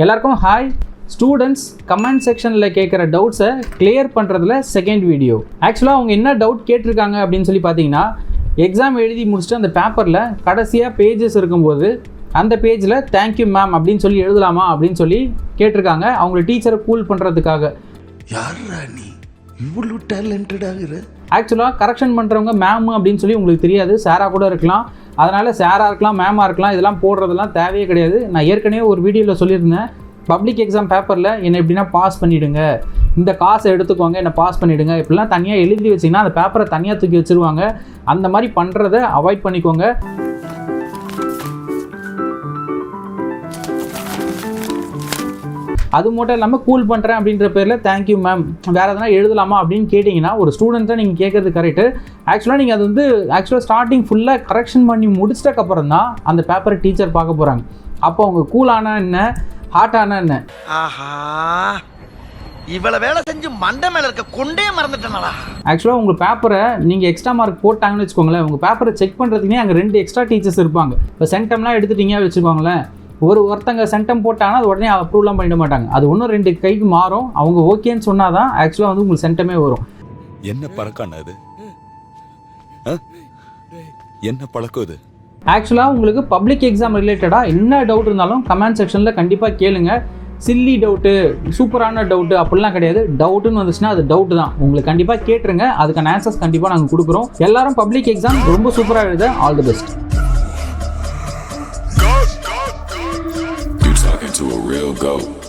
எல்லாருக்கும் hi. Students comment செக்ஷனில் கேட்குற டவுட்ஸை கிளியர் பண்ணுறதுல செகண்ட் வீடியோ. ஆக்சுவலாக அவங்க என்ன டவுட் கேட்டிருக்காங்க அப்படின்னு சொல்லி பார்த்தீங்கன்னா, எக்ஸாம் எழுதி முடிச்சுட்டு அந்த பேப்பரில் கடைசியாக பேஜஸ் இருக்கும்போது அந்த பேஜில் தேங்க்யூ மேம் அப்படின்னு சொல்லி எழுதலாமா அப்படின்னு சொல்லி கேட்டிருக்காங்க. அவங்கள டீச்சரை கூல் பண்ணுறதுக்காக. யாரா நீ இவ்வளோ டேலண்டடாகிற? ஆக்சுவலாக கரெக்ஷன் பண்ணுறவங்க மேம் அப்படின்னு சொல்லி உங்களுக்கு தெரியாது, சாராக கூட இருக்கலாம். அதனால் சாராக இருக்கலாம், மேமாக இருக்கலாம், இதெல்லாம் போடுறதெல்லாம் தேவையே கிடையாது. நான் ஏற்கனவே ஒரு வீடியோவில் சொல்லியிருந்தேன், பப்ளிக் எக்ஸாம் பேப்பரில் என்னை எப்படின்னா பாஸ் பண்ணிவிடுங்க, இந்த காசை எடுத்துக்கோங்க, என்னை பாஸ் பண்ணிவிடுங்க, இப்படிலாம் தனியாக எழுதி வச்சிங்கன்னா அந்த பேப்பரை தனியாக தூக்கி வச்சுருவாங்க. அந்த மாதிரி பண்ணுறதை அவாய்ட் பண்ணிக்கோங்க. அது மட்டும் இல்லாமல் கூல் பண்ணுறேன் அப்படின்ற பேரில் தேங்க்யூ மேம் வேறு எதனா எழுதலாமா அப்படின்னு கேட்டிங்கன்னா, ஒரு ஸ்டூடெண்ட்டாக நீங்கள் கேட்குறது கரெக்டு. ஆக்சுவலாக நீங்கள் அது வந்து ஸ்டார்டிங் ஃபுல்லாக கரெக்ஷன் பண்ணி முடிச்சிட்டக்கப்புறம் தான் அந்த பேப்பரை டீச்சர் பார்க்க போகிறாங்க. அப்போ அவங்க கூலானா என்ன, ஹாட்டானா என்ன? ஆஹா, இவ்வளோ வேலை செஞ்சு மண்டை மேலே இருக்க கொண்டே மறந்துட்டேனா? ஆக்சுவலாக உங்கள் பேப்பரை நீங்கள் எக்ஸ்ட்ரா மார்க் போட்டாங்கன்னு வச்சுக்கோங்களேன், உங்கள் பேப்பரை செக் பண்ணுறதுக்குனே அங்கே 2 எக்ஸ்ட்ரா டீச்சர்ஸ் இருப்பாங்க. இப்போ சென்டம்லாம் எடுத்துட்டீங்க வச்சுக்கோங்களேன், ஒருத்தங்க சென்டம் போட்டாங்கன்னா அது உடனே அப்ரூவ்லாம் பண்ணிட மாட்டாங்க. அது ஒன்றும் 2 கைக்கு மாறும். அவங்க ஓகேன்னு சொன்னால் தான் ஆக்சுவலாக வந்து உங்களுக்கு சென்டமே வரும். என்ன பழக்கம் அது? என்ன பழக்கம் இது? ஆக்சுவலாக உங்களுக்கு பப்ளிக் எக்ஸாம் ரிலேட்டடாக என்ன டவுட் இருந்தாலும் கமெண்ட் செக்ஷனில் கண்டிப்பாக கேளுங்க. சில்லி டவுட்டு, சூப்பரான டவுட்டு அப்படிலாம் கிடையாது. டவுட்டுன்னு வந்துச்சுன்னா அது டவுட்டு தான். உங்களுக்கு கண்டிப்பாக கேட்டுருங்க, அதுக்கான ஆன்சர்ஸ் கண்டிப்பாக நாங்கள் கொடுக்குறோம். எல்லாரும் பப்ளிக் எக்ஸாம் ரொம்ப சூப்பராக எழுத all the best. To a real goat.